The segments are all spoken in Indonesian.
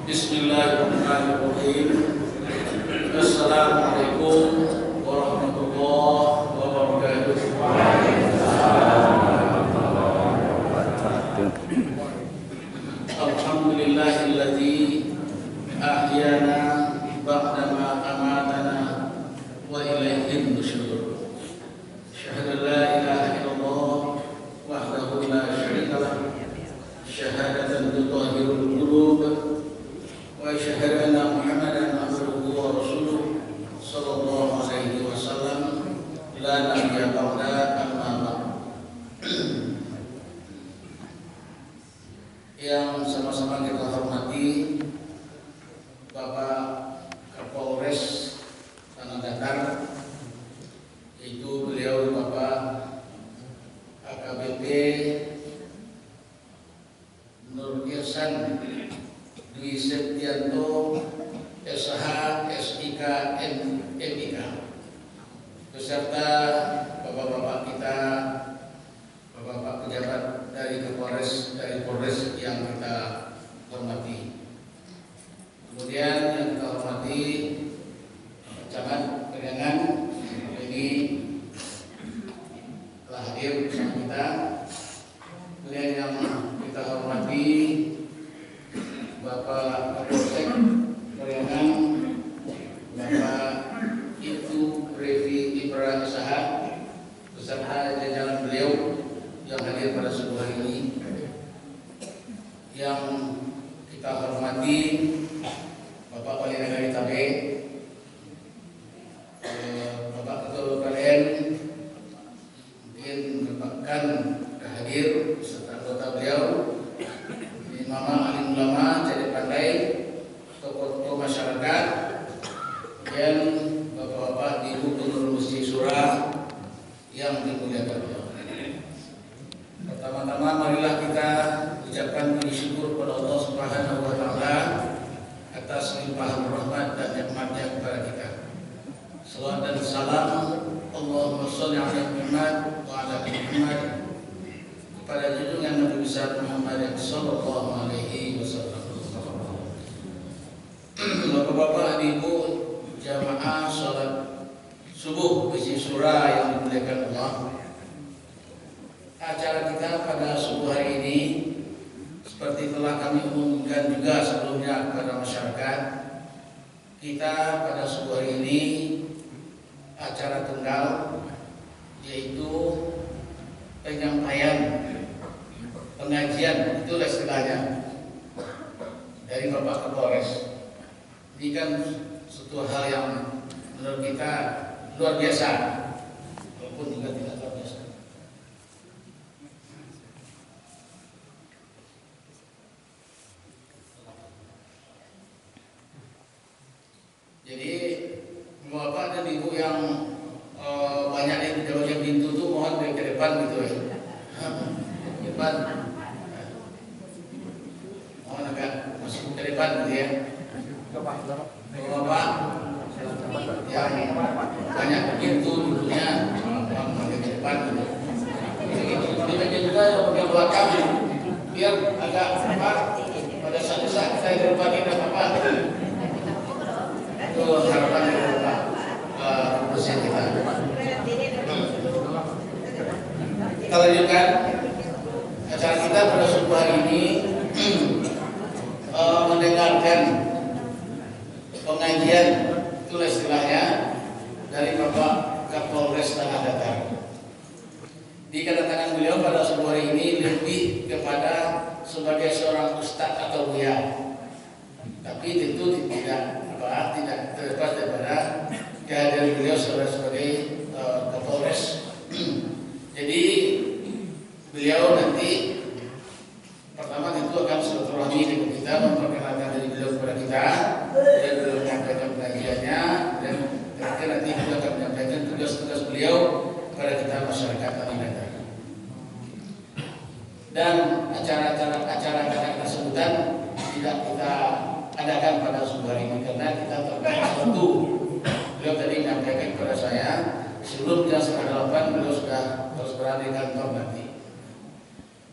Bismillahirrahmanirrahim. Assalamualaikum warahmatullahi wabarakatuh. Alhamdulillahilladzi ahyana ba'dama amatana wa ilaihin nusyur. Syahada la ilaha illallah wahdahu la syarika lah. Syahadatan tutahhirul qulub. Wa asyhadu anna Muhammadan abduhu wa rasuluh sallallahu alaihi wasallam la nabiyya ba'da amma ba'd. Yang sama-sama kita hormati Bapak Kapolres Tanah Datar, yaitu beliau Bapak AKBP Nur Irsan Dwi Septianto SH SIK MIK, beserta bapak-bapak kita, bapak-bapak pejabat dari Polres yang kita hormati. Kemudian yang kita hormati Camat Periangan ini telah hadir bersama kita. Kemudian yang kita hormati Bapak Kapolsek Periangan, Bapak Ibtu Revi Ibra SH, beserta jajaran beliau yang hadir pada subuh hari ini. Yang kita hormati Bapak Wali Negara Tabe, Bapak Ketua PLN, mungkin merupakan hadir beserta anggota beliau, Mama Alim Ulama, Jadi Pandai, tokoh-tokoh masyarakat, dan bapak-bapak di Gubernur Masjid Surah yang dimuliakan Allah. Pertama-tama marilah kita ucapkan puji syukur kepada Allah Subhanahu wa taala atas limpahan rahmat dan nikmatnya kepada kita. Salawat dan salam Allahumma shalli ala Muhammad wa ala ali Muhammad kepada junjungan Nabi besar Muhammad sallallahu alaihi wasallam. Bapak-bapak, ibu jamaah salat subuh Masjid Surah yang dimuliakan Allah. Acara kita pada subuh hari ini seperti telah kami umumkan juga sebelumnya kepada masyarakat, kita pada subuh hari ini acara tunggal, yaitu penyampaian pengajian, itulah istilahnya, dari Bapak Kapolres. Ini kan suatu hal yang menurut kita luar biasa, walaupun juga tidak luar biasa. Jadi bapak dan ibu yang banyak yang di bagian pintu tuh mohon ke depan gitu ya. Depan. Mohon agak masuk ke depan gitu ya. Bapak yang banyak pintu dulunya mohon ke depan gitu. Ini juga yang bagian belakang biar agak apa pada saat saya berbagi dengan bapak. Itu harapan dari Pak Presiden kita. Kita lanjutkan acara kita pada subuh hari ini mendengarkan pengajian, itulah istilahnya, dari Bapak Kapolres Tanah Datar. Di kedatangan beliau pada subuh hari ini lebih kepada sebagai seorang ustadz atau buya, tapi tentu tidak terlepas daripada kehadiran beliau sebagai Kapolres. Jadi beliau nanti pertama tentu akan silaturahmi dengan kita, memperkenalkan diri beliau kepada kita, dan beliau menyampaikan pengajiannya, dan terakhir nanti kita akan menyampaikan tugas-tugas beliau kepada kita masyarakat Tanah Datar. Dan acara kita sebutan tidak kita adakan pada subuh hari ini karena kita terbatas waktu. Beliau tadi menyampaikan kepada saya sebelum jam 7:30 beliau sudah harus berada di kantor nanti.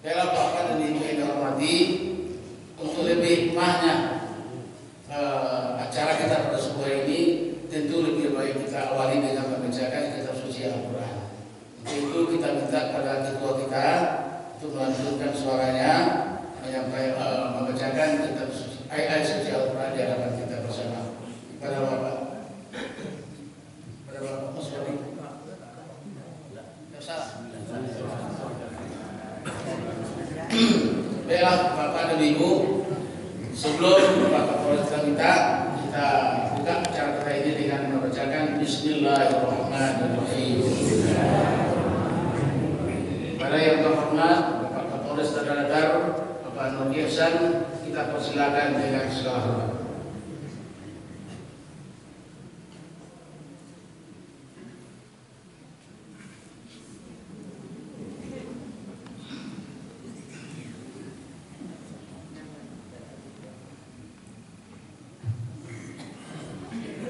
Dalam Bapak dan Ibu yang dihormati, untuk lebih hikmahnya melanjutkan suaranya membacakan kitab ayat suci Al-Quran di hadapan kita bersama. Kepada Bapak Muswari. Baiklah Bapak dan Ibu, sebelum Bapak Kapolres kita buka acara kita ini dengan membacakan Bismillahirrahmanirrahim. Pada yang terhormat Bapak Kapolres Dadar, Bapak Nur Ihsan, kita persilakan dengan segala hormat.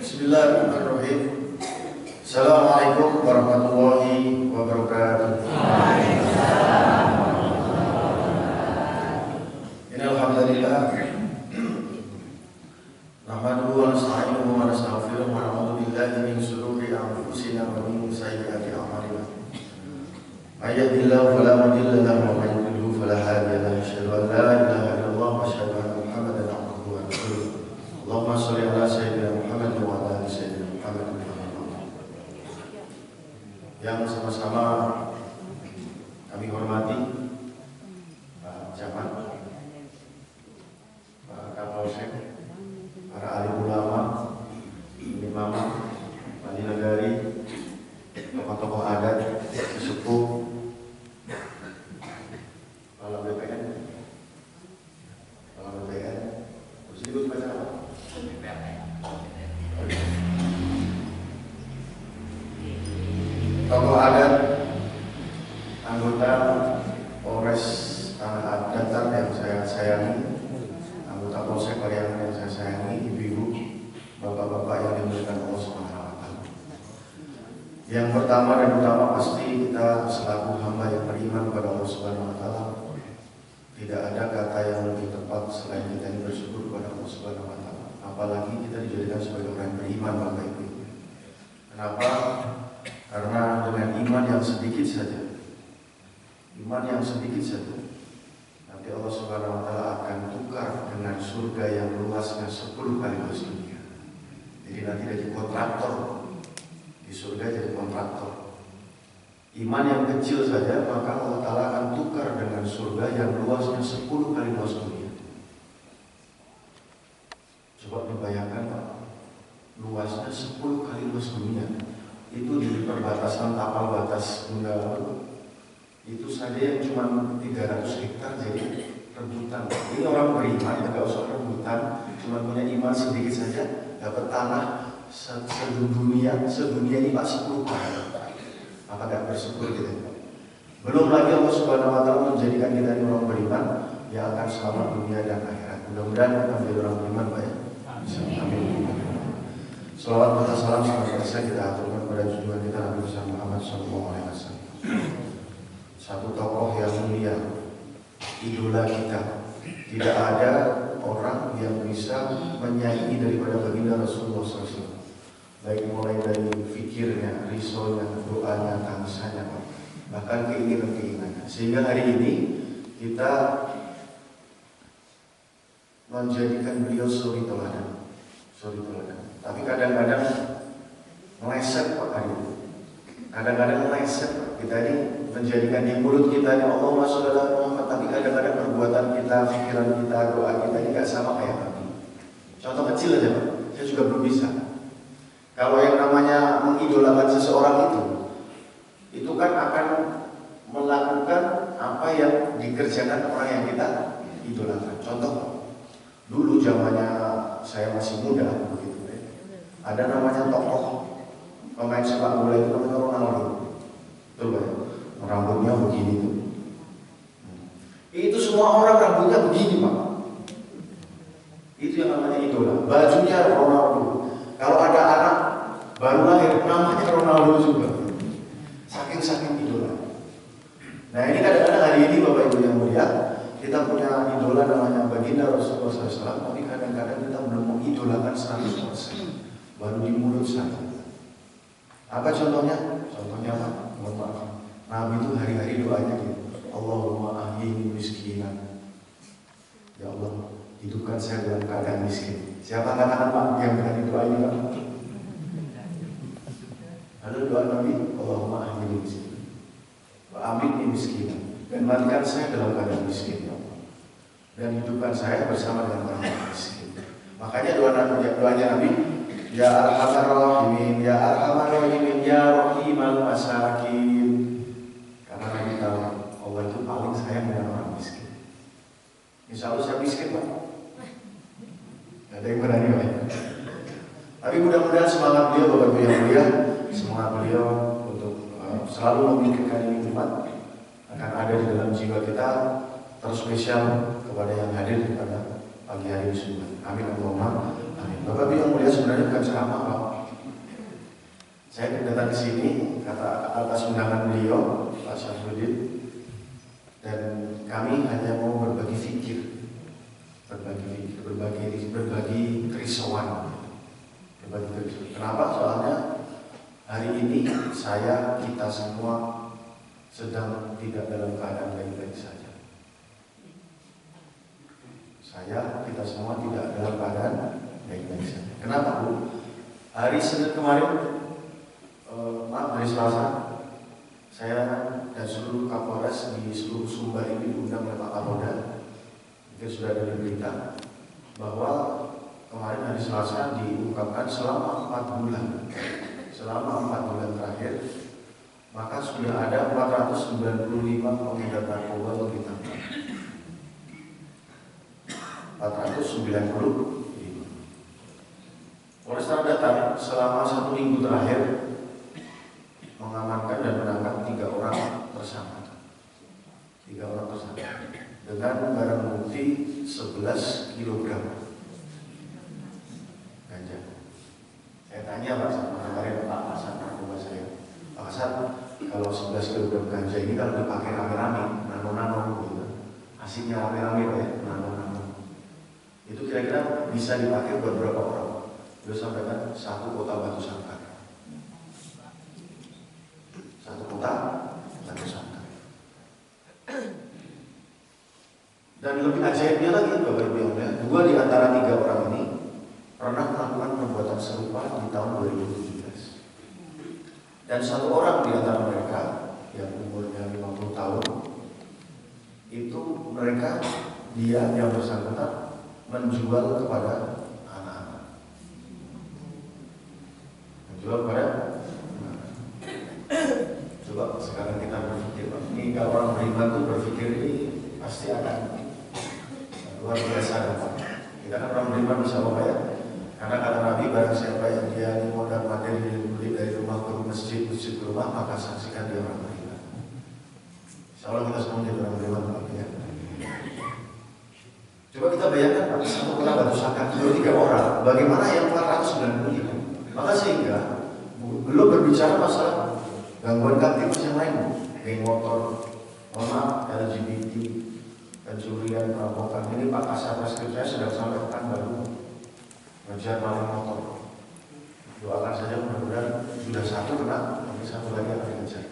Bismillahirrahmanirrahim. Assalamualaikum warahmatullahi wabarakatuh. Innal hamdalillah nahmaduhu wa nasta'inuhu wa nastaghfiruh wa na'udzu billahi min shururi anfusina wa min sayyiati a'malina. May yahdihillahu fala mudilla lahu wa may yudlil fala hadiya lahu. Asyhadu an la ilaha illallah wa asyhadu anna Muhammadan abduhu wa rasuluh. Allahumma shalli ala sayyidina Muhammad wa ala ali sayyidina Muhammad. Yang sama-sama kami hormati Pak Camat, Pak Kapolsek, para alim ulama, imam, wali negari, tokoh-tokoh adat, sesepuh, kepala BPN, terus ikut baca apa? Tokoh adat, anggota Polres Tanah Datar yang saya sayangi, anggota Polsek Pariaman yang saya sayangi, ibu-ibu, bapak-bapak yang dimuliakan Allah Subhanahu wa Ta'ala. Yang pertama dan utama pasti kita selaku hamba yang beriman kepada Allah Subhanahu wa Ta'ala, tidak ada kata yang lebih tepat selain kita ini bersyukur kepada Allah Subhanahu wa Ta'ala. Apalagi kita dijadikan sebagai orang yang beriman, Bapak Ibu. Kenapa? Karena dengan iman yang sedikit saja, nanti Allah Subhanahu wa Ta'ala akan tukar dengan surga yang luasnya 10 kali luas dunia. Jadi nanti jadi kontraktor di surga, jadi kontraktor. Iman yang kecil saja maka Allah Ta'ala akan tukar dengan surga yang luasnya 10 kali luas dunia. Coba dibayangkan Pak, luasnya 10 kali luas dunia. Itu di perbatasan tapal batas Gunda, itu saja yang cuma 300 hektar jadi rebutan. Ini orang beriman, nggak usah rebutan, cuma punya iman sedikit saja, dapat tanah sedunia ini Pak 10 kali. Apa nggak bersyukur kita? Belum lagi Allah Subhanahu wa Ta'ala menjadikan kita ini orang beriman yang akan selamat dunia dan akhirat. Mudah-mudahan kita menjadi orang beriman Pak ya. Amin. Salawat dan salam senantiasa kita aturkan kepada junjungan kita Nabi Muhammad SAW. Satu tokoh yang mulia, idola kita. Tidak ada orang yang bisa menyaingi daripada baginda Rasulullah SAW. Baik mulai dari fikirnya, risolnya, doanya, tangisannya, bahkan keinginan-keinginannya. Sehingga hari ini kita menjadikan beliau suri teladan. Tapi kadang-kadang meleset Pak hari ini. Kadang-kadang meleset kita ini menjadikan di mulut kita ini Allahumma sholli ala Muhammad, tapi kadang-kadang perbuatan kita, pikiran kita, doa kita ini gak sama kayak Nabi. Contoh kecil aja Pak, saya juga belum bisa. Kalau yang namanya mengidolakan seseorang itu kan akan melakukan apa yang dikerjakan orang yang kita idolakan. Contoh, dulu zamannya saya masih muda begitu ya. Ada namanya tokoh pemain sepak bola itu namanya Ronaldo. Betul ya? Rambutnya begini tuh. Itu semua orang rambutnya begini Pak. Itu yang namanya idola. Bajunya Ronaldo. Kalau ada anak baru lahir namanya Ronaldo juga. Saking idola. Nah ini kadang-kadang hari ini Bapak Ibu yang mulia, kita punya idola namanya baginda Rasulullah SAW, tapi kadang-kadang kita belum mengidolakan 100%, baru di mulut saja. Apa contohnya? Contohnya Pak, mohon maaf, Nabi itu hari-hari doanya gitu. Allahumma ahyini miskinan. Ya Allah, hidupkan saya dalam keadaan miskin. Siapa katakan Pak yang berani doa ini Pak? Lalu doa Nabi, Allahumma ahyini miskinan wa amitni miskinan, dan matikan saya dalam keadaan miskin ya Allah, dan hidupkan saya bersama dengan orang miskin. Makanya doanya Nabi, ya arhamar rahimin, ya arhamar rahimin, ya rahimal masakin. Karena Nabi tahu Allah itu paling sayang dengan orang miskin. Insya Allah saya miskin Pak. Gak ada yang berani Pak. Tapi mudah-mudahan semangat beliau Bapak Ibu yang mulia, semangat beliau untuk selalu memikirkan ini umat akan ada di dalam jiwa kita, terspesial kepada yang hadir pada pagi hari ini. Amin Allahumma amin. Bapak Ibu yang mulia, sebenarnya bukan ceramah Pak. Saya datang ke sini kata atas undangan beliau Pak Syafruddin, dan kami hanya mau berbagi fikir, berbagi kerisauan. Kenapa? Soalnya hari ini kita semua sedang tidak dalam keadaan baik-baik saja. Kita semua tidak dalam keadaan baik-baik saja. Kenapa Bu? Hari Senin kemarin, hari Selasa, saya dan seluruh Kapolres di seluruh Sumbar ini diundang oleh Pak Kapolda. Mungkin sudah ada berita bahwa kemarin hari Selasa diungkapkan selama 4 bulan terakhir, maka sudah ada 495 pengedar narkoba yang ditangkap. 495. Polresta Datang selama 1 minggu terakhir mengamankan dan menangkap 3 orang tersangka. 3 orang tersangka dengan barang bukti 11 kg ganja. Saya tanya Pak sama kemarin Pak Hasan narkoba saya, Pak Hasan, kalau 11 kg ganja ini kalau dipakai rame-rame, nano-nano gitu, asiknya rame-rame Pak ya, nano-nano, itu kira-kira bisa dipakai buat berapa orang? Beliau sampaikan 1 kota Batu Sangkar. 1 kota Batu Sangkar. Dan lebih ajaibnya lagi Bapak Ibu yang mulia, 2 di antara 3 orang ini pernah melakukan perbuatan serupa di tahun 2017. Dan 1 orang di antara mereka yang umurnya 50 tahun itu dia yang bersangkutan menjual kepada anak-anak. Coba sekarang kita berpikir, ini kalau orang beriman itu berpikir ini pasti akan luar biasa dapat. Kita kan orang beriman bisa apa ya? Karena kata Nabi, barang siapa yang dia modal materi dari rumah ke masjid, masjid ke rumah, maka saksikan dia orang beriman. Insya Allah kita semua jadi orang beriman ya. Coba kita bayangkan Pak, 1 kota Batu Sangkar, 3 orang, bagaimana yang 495? Maka sehingga belum berbicara masalah gangguan kamtipmas yang lain, geng motor, LGBT, pencurian, perampokan. Ini Pak Kasat Reskrim saya sedang sampai Pekanbaru ngejar maling motor. Doakan saja mudah-mudahan sudah 1 kena, nanti 1 lagi akan dikejar.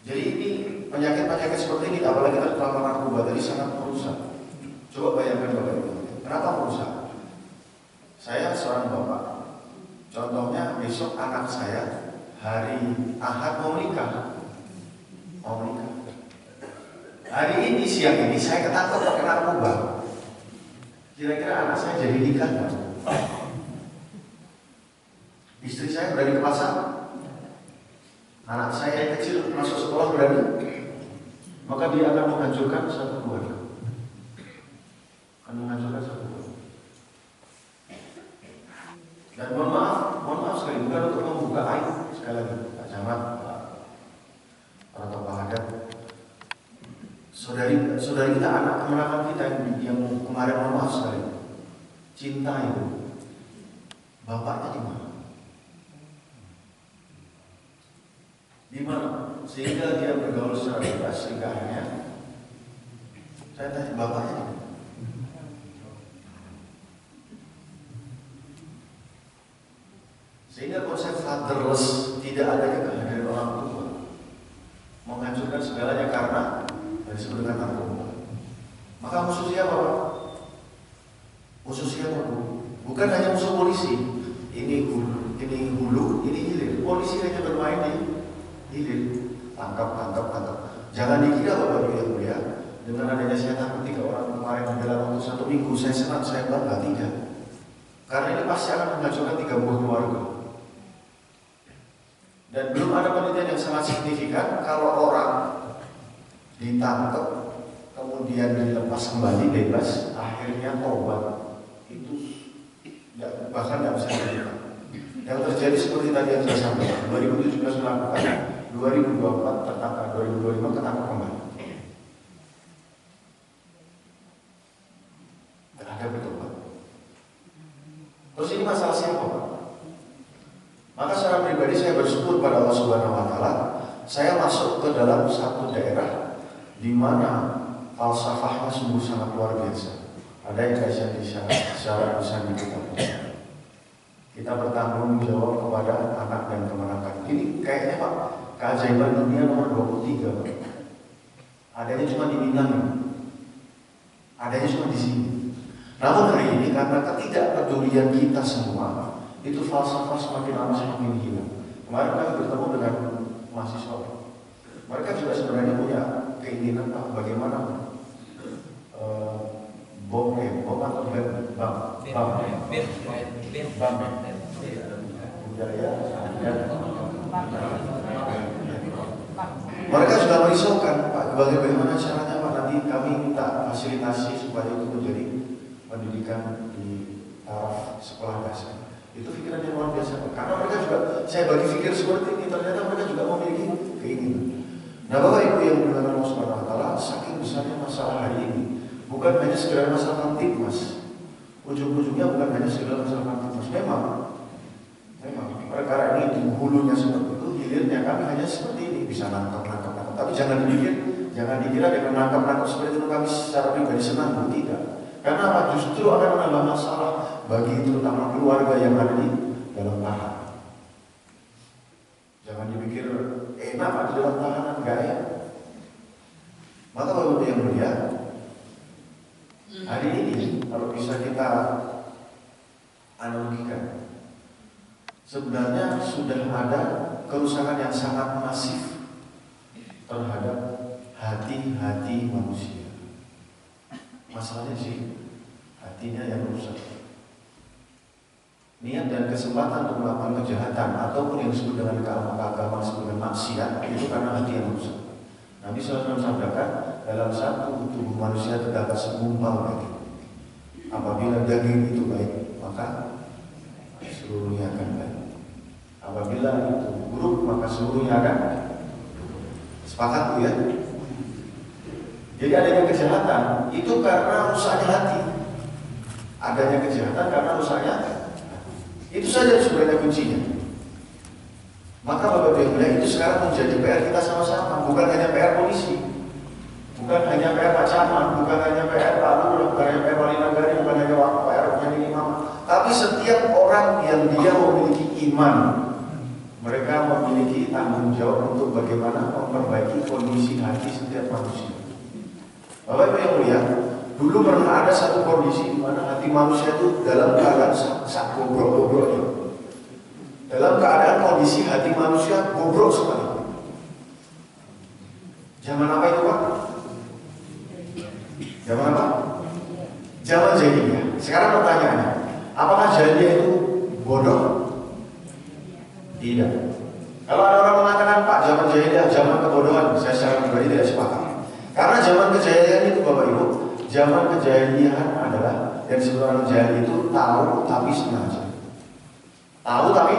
Jadi ini penyakit-penyakit seperti ini, apalagi terutama narkoba tadi sangat merusak. Coba bayangkan Bapak Ibu, kenapa merusak? Saya seorang bapak. Contohnya besok anak saya hari Ahad mau nikah. Hari ini siang ini saya ketangkep pakai narkoba. Kira-kira anak saya jadi nikah nggak? Istri saya berani ke pasar. Anak saya yang kecil masuk sekolah berani. Maka dia akan menghancurkan satu keluarga. Dan mohon maaf sekali, bukan untuk membuka aib sekali lagi, Pak Camat, para tokoh adat, saudari kita, anak kemenakan kita yang kemarin mohon maaf sekali, cinta itu, bapaknya di mana? Di mana? Sehingga dia bergaul secara bebas, sehingga akhirnya saya tanya bapaknya di mana? Sehingga konsep fatherless, tidak adanya kehadiran orang tua, menghancurkan segala Bukan hanya musuh polisi, ini hulu, ini hilir. Polisi hanya bermain di hilir, tangkap. Jangan dikira Bapak Ibu yang mulia, dengan adanya saya tangkap 3 orang kemarin dalam waktu 1 minggu, saya senang, saya bangga, tidak. Karena ini pasti akan menghancurkan 3 buah keluarga. Dan belum ada penelitian yang sangat signifikan kalau orang ditangkap kemudian dilepas kembali bebas, akhirnya tobat itu bahkan tidak bisa dilakukan. Yang terjadi seperti tadi yang saya sampaikan, 2017 melakukan, 2024 tertangkap, 2025 ketangkap kembali. Tidak ada bertobat. Terus ini masalah siapa, Pak? Maka secara pribadi saya bersyukur pada Allah Subhanahu Wa Taala, saya masuk ke dalam satu daerah di mana falsafahnya sungguh sangat luar biasa. Ada yang kajian di secara besar di kita. Kita bertanggung jawab kepada anak dan kemenakan. Ini kayaknya Pak, keajaiban dunia nomor 23 Pak. Adanya cuma di Minang, adanya cuma di sini. Namun hari ini karena ketidakpedulian kita semua, itu falsafah semakin lama semakin hilang. Kemarin kami bertemu dengan mahasiswa. Mereka juga sebenarnya punya keinginan Pak, bagaimana bom atau budaya. Mereka sudah merisaukan Pak, bagaimana caranya Pak, nanti kami minta fasilitasi supaya itu menjadi pendidikan di taraf sekolah dasar. Itu pikiran yang luar biasa Pak. Karena mereka juga, saya bagi pikir seperti ini, ternyata mereka juga memiliki keinginan. Nah Bapak Ibu yang dimuliakan Allah Subhanahu Wa Taala, saking besarnya masalah hari ini, bukan hanya sekedar masalah kamtipmas. Ujung-ujungnya bukan hanya sekedar masalah kamtipmas. Memang perkara ini di hulunya seperti itu, hilirnya kami hanya seperti ini, bisa nangkap. Tapi jangan dikira dengan nangkap seperti itu kami secara pribadi senang, tidak. Karena apa? Justru akan menambah masalah bagi terutama keluarga yang ada di dalam tahanan. Jangan dipikir enak di dalam tahanan, enggak ya. Maka Bapak yang mulia, hari ini kalau bisa kita analogikan, sebenarnya sudah ada kerusakan yang sangat masif terhadap hati-hati manusia. Masalahnya sih hatinya yang rusak. Niat dan kesempatan untuk melakukan kejahatan ataupun yang disebut dengan keagamaan sebagai maksiat itu karena hati yang rusak. Nabi SAW sampaikan dalam satu tubuh manusia terdapat segumpal daging. Apabila daging itu baik, maka seluruhnya akan baik. Apabila itu buruk, maka seluruhnya akan sepakat ya. Jadi adanya kejahatan itu karena rusaknya hati. Adanya kejahatan karena rusaknya hati. Itu saja sebenarnya kuncinya. Maka Bapak Ibu itu sekarang menjadi PR kita sama-sama, bukan hanya PR polisi, bukan hanya PR Pak Camat, bukan hanya PR Pak Lurah, bukan hanya PR Wali Nagari, bukan hanya PR yang imam, tapi setiap orang yang dia memiliki iman, mereka memiliki tanggung jawab untuk bagaimana memperbaiki kondisi hati setiap manusia. Bapak Ibu yang mulia, dulu pernah ada satu kondisi di mana hati manusia itu dalam keadaan sak bobrok-bobroknya. Dalam keadaan kondisi hati manusia bobrok sekali. Zaman apa itu Pak? Zaman apa? Zaman jahiliyah. Sekarang pertanyaannya, apakah jahiliyah itu bodoh? Tidak. Kalau ada orang mengatakan Pak, zaman jahiliyah zaman kebodohan, saya secara pribadi tidak sepakat. Karena zaman kejahilian itu Bapak Ibu, zaman kejahilian adalah yang disebut orang jahil itu tahu tapi sengaja. Tahu tapi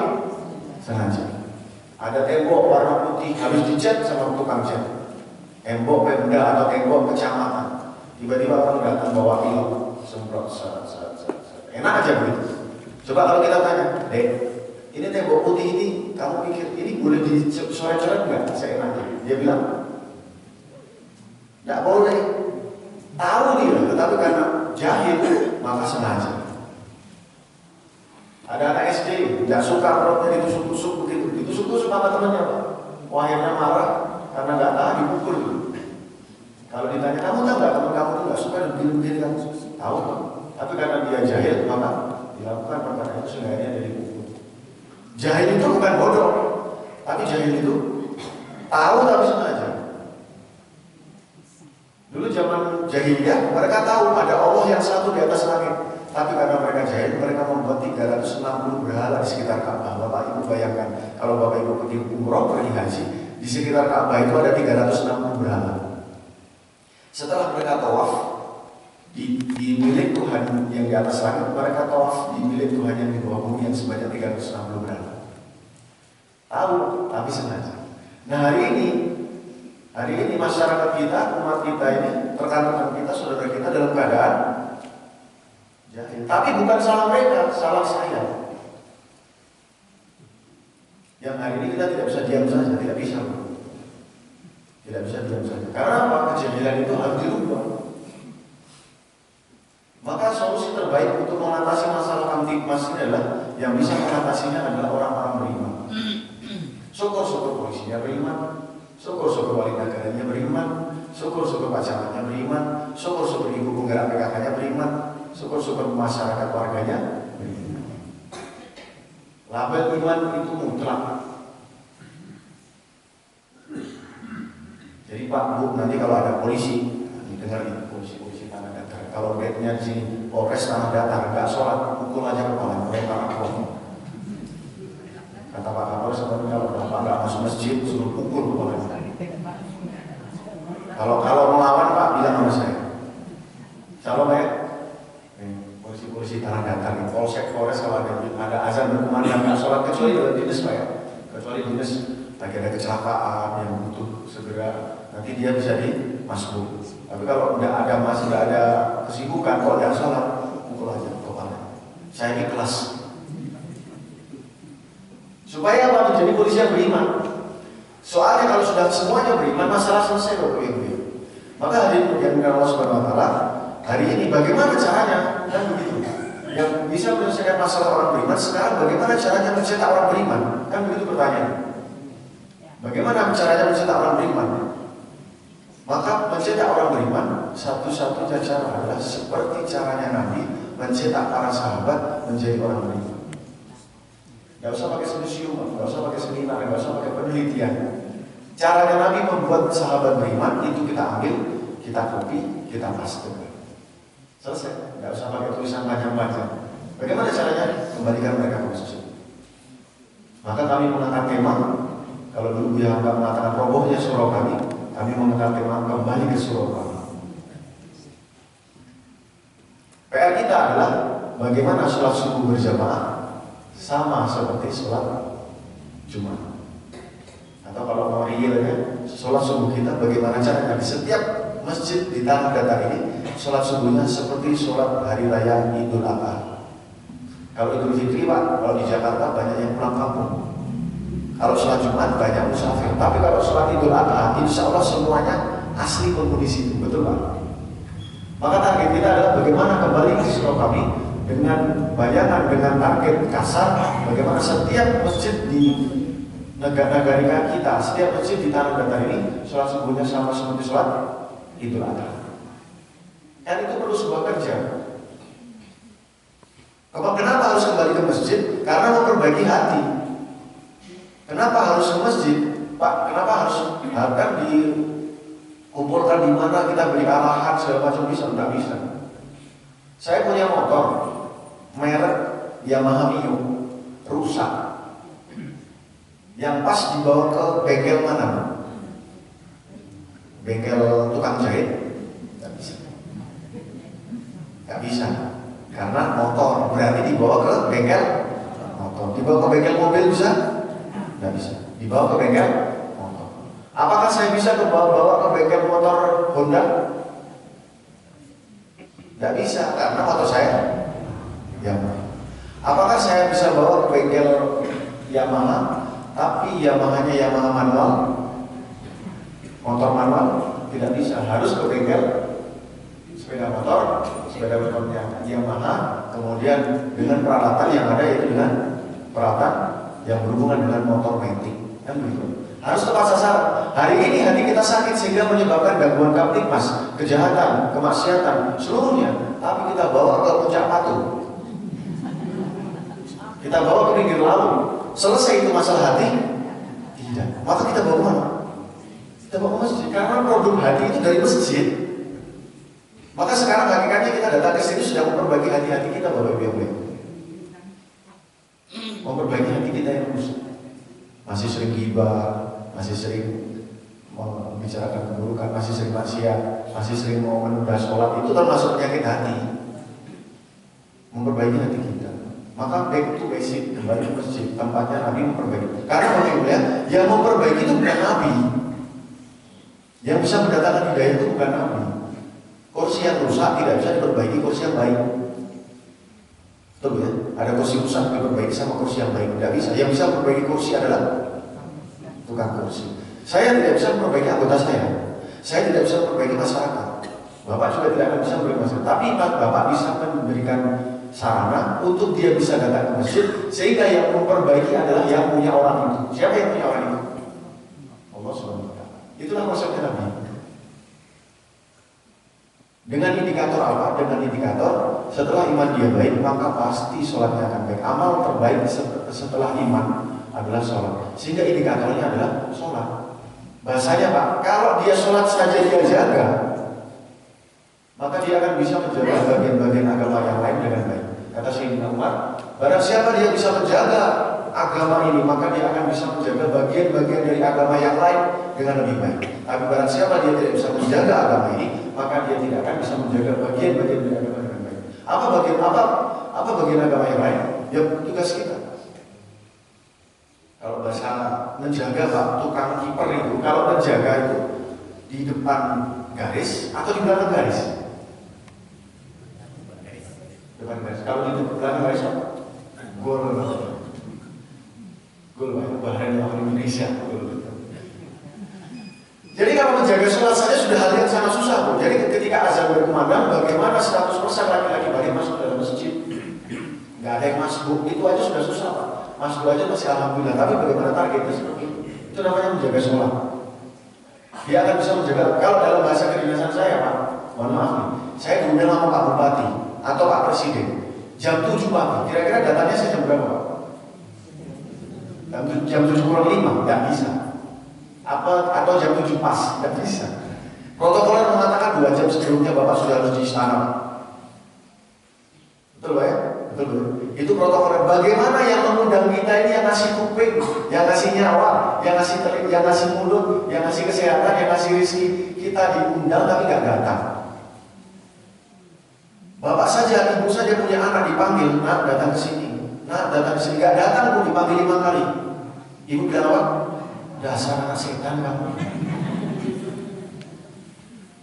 sengaja. Ada tembok warna putih habis dicat sama tukang cat. Tembok Pemda atau tembok kecamatan. Tiba-tiba orang datang bawa pilok, semprot, enak aja begitu. Coba kalau kita tanya, Dek, ini tembok putih ini, kamu pikir ini boleh dicoret-coret nggak? Seenaknya. Dia bilang, nggak boleh. Tahu dia, tetapi karena jahil maka sengaja. Ada anak SD nggak suka perutnya ditusuk-tusuk begitu, ditusuk-tusuk sama temannya Pak. Akhirnya marah karena nggak tahu dipukul. Kalau ditanya kamu tahu nggak teman kamu itu nggak suka begini-begini kan? Tahu Pak. Tapi karena dia jahil maka dilakukan perkara itu sehingga dia dari hukum. Jahil itu bukan bodoh, tapi jahil itu tahu tapi sengaja. Dulu zaman jahiliyah mereka tahu ada Allah yang satu di atas langit, tapi karena mereka jahil mereka membuat 360 berhala di sekitar Ka'bah. Bapak Ibu bayangkan kalau Bapak Ibu pergi umroh, pergi haji, di sekitar Ka'bah itu ada 360 berhala. Setelah mereka tawaf di milik Tuhan yang di atas langit, mereka tawaf di milik Tuhan yang di bawah bumi yang sebanyak 360 berhala. Tahu tapi sengaja. Nah hari ini masyarakat kita, umat kita ini, rekan-rekan kita, saudara kita dalam keadaan jahil. Tapi bukan salah mereka, salah saya. Yang hari ini kita tidak bisa diam saja, tidak bisa. Tidak bisa diam saja. Karena apa? Kejahilan itu harus dirubah. Maka solusi terbaik untuk mengatasi masalah kamtipmas ini adalah yang bisa mengatasinya adalah orang-orang beriman. Syukur-syukur polisinya beriman, syukur-syukur wali negaranya beriman, syukur-syukur Pak Camatnya beriman, syukur-syukur ibu penggerak PKK-nya beriman, syukur-syukur masyarakat warganya beriman. Label iman itu mutlak. Jadi Pak Bu, nanti kalau ada polisi, dengar ini polisi tanah datar. Kalau bednya di sini Polres tanah datar, nggak sholat, pukul aja kepala mereka aku. Kata Pak Kapolres sebenarnya kalau Bapak nggak masuk masjid, suruh pukul kepala. Kalau melawan Pak bilang sama saya. Shalom ya. Polisi tanah datar, Polsek Polres kalau ada azan berkumandang nggak sholat kecuali dalam dinas Pak ya. Kecuali dinas lagi ada kecelakaan yang butuh segera, nanti dia bisa dimasuk. Tapi kalau masih nggak ada kesibukan, kalau nggak sholat, pukul aja kepala. Saya ikhlas. Supaya apa? Menjadi polisi yang beriman. Soalnya kalau sudah semuanya beriman, masalah selesai Bapak Ibu. Maka hari ini yang Allah Subhanahu Wa Taala, hari ini bagaimana caranya? Kan begitu. Yang bisa menyelesaikan masalah orang beriman sekarang bagaimana caranya mencetak orang beriman? Kan begitu pertanyaan. Bagaimana caranya mencetak orang beriman? Maka mencetak orang beriman satu-satunya cara adalah seperti caranya Nabi mencetak para sahabat menjadi orang beriman. Gak usah pakai museum, gak usah pakai seminar, gak usah pakai penelitian. Caranya Nabi membuat sahabat beriman itu kita ambil, kita copy, kita paste. Selesai, gak usah pakai tulisan panjang-panjang. Bagaimana caranya? Kembalikan mereka ke masjid. Maka kami mengangkat tema, kalau dulu Buya Hamka mengatakan robohnya surau kami mengangkat tema kembali ke surau kami. PR kita adalah bagaimana sholat subuh berjamaah sama seperti sholat Jumat. Atau kalau mau realnya, sholat subuh kita bagaimana caranya? Di setiap masjid di tanah datar ini, sholat subuhnya seperti sholat hari raya Idul Adha. Kalau Idul Fitri Pak, kalau di Jakarta banyak yang pulang kampung. Kalau sholat Jumat banyak musafir. Tapi kalau sholat Idul Adha, insya Allah semuanya asli penghuni situ, betul Pak? Maka target kita adalah bagaimana kembali ke surau kami dengan bayangan, dengan target kasar, bagaimana setiap masjid di negara kita, setiap masjid di tanah datar ini sholat subuhnya sama seperti sholat Idul Adha. Dan itu perlu sebuah kerja. Kenapa harus kembali ke masjid? Karena memperbaiki hati. Kenapa harus ke masjid? Pak, kenapa harus dikumpulkan di mana kita beli arahan segala macam bisa? Enggak bisa. Saya punya motor merek Yamaha Mio rusak. Yang pas dibawa ke bengkel mana? Bengkel tukang jahit? Nggak bisa. Nggak bisa. Karena motor berarti dibawa ke bengkel motor. Dibawa ke bengkel mobil bisa? Nggak bisa. Dibawa ke bengkel motor. Apakah saya bisa bawa ke bengkel motor Honda? Nggak bisa, karena motor saya Yamaha. Apakah saya bisa bawa ke bengkel Yamaha, tapi Yamahanya Yamaha manual, motor manual? Tidak bisa, harus ke bengkel sepeda motornya Yamaha, kemudian dengan peralatan yang ada yaitu dengan peralatan yang berhubungan dengan motor matic, kan begitu. Harus tepat sasaran. Hari ini hati kita sakit sehingga menyebabkan gangguan kamtipmas, kejahatan, kemaksiatan, seluruhnya. Tapi kita bawa ke puncak Patuh. Kita bawa ke pinggir laut. Selesai itu masalah hati? Tidak. Maka kita bawa ke mana? Kita bawa ke masjid. Karena produk hati itu dari masjid. Maka sekarang hakikatnya kita datang ke sini sudah memperbaiki hati-hati kita, Bapak Ibu yang baik. Memperbaiki hati kita yang rusak. Masih sering gibah, masih sering membicarakan keburukan, masih sering maksiat, masih sering mau menunda sholat, itu termasuk penyakit hati. Memperbaiki hati kita. Maka back to basic, kembali ke masjid, tempatnya Nabi memperbaiki. Karena Bapak Ibu yang memperbaiki itu bukan Nabi. Yang bisa mendatangkan hidayah itu bukan Nabi. Kursi yang rusak tidak bisa diperbaiki kursi yang baik. Betul ya? Ada kursi rusak diperbaiki sama kursi yang baik, tidak bisa. Yang bisa memperbaiki kursi adalah tukang kursi. Saya tidak bisa memperbaiki anggota saya. Saya tidak bisa memperbaiki masyarakat. Bapak juga tidak akan bisa memperbaiki masyarakat. Tapi Bapak bisa memberikan sarana untuk dia bisa datang ke masjid, sehingga yang memperbaiki adalah yang punya orang itu. Siapa yang punya orang itu? Allah SWT. Itulah konsepnya Nabi. Dengan indikator apa? Dengan indikator setelah iman dia baik, maka pasti sholatnya akan baik. Amal terbaik setelah iman adalah sholat. Sehingga indikatornya adalah sholat. Bahasanya Pak, kalau dia sholat saja dia jaga, maka dia akan bisa menjaga bagian-bagian agama yang lain dengan baik. Kata Sayyidina Umar, barang siapa dia bisa menjaga agama ini, maka dia akan bisa menjaga bagian-bagian dari agama yang lain dengan lebih baik. Tapi barang siapa dia tidak bisa menjaga agama ini, maka dia tidak akan bisa menjaga bagian-bagian dari agama dengan baik. Apa bagian agama yang lain? Ya tugas kita. Kalau bahasa menjaga Pak, tukang kiper itu, kalau menjaga itu di depan garis atau di belakang garis? Depan garis. Kalau di belakang garis apa? Gol. Gol bahaya orang Indonesia. Jadi kalau menjaga sholat saja sudah hal yang sangat susah Bu. Jadi ketika azan berkumandang, bagaimana 100% laki-laki balik masuk dalam masjid? Nggak ada yang masuk, itu aja sudah susah Pak. Masuk aja masih alhamdulillah. Tapi bagaimana targetnya seperti itu? Itu namanya menjaga sholat. Dia akan bisa menjaga. Kalau dalam bahasa kedinasan saya Pak, mohon maaf nih, saya dulunya sama Pak Bupati atau Pak Presiden jam 7 pagi. Kira-kira datanya saya jam berapa Pak? Jam 7 kurang 5, nggak bisa. Atau jam 7 pas, nggak bisa. Protokoler mengatakan 2 jam sebelumnya Bapak sudah harus di istana. Betul Pak ya? Betul. Itu protokoler. Bagaimana yang mengundang kita ini yang ngasih kuping, yang ngasih nyawa, yang ngasih telinga, yang ngasih mulut, yang ngasih kesehatan, yang ngasih rezeki, kita diundang tapi nggak datang. Bapak saja, ibu saja punya anak dipanggil, nak datang ke sini, nak datang ke sini, nggak datang pun dipanggil 5 kali. Ibu bilang apa? Dasar anak setan kamu.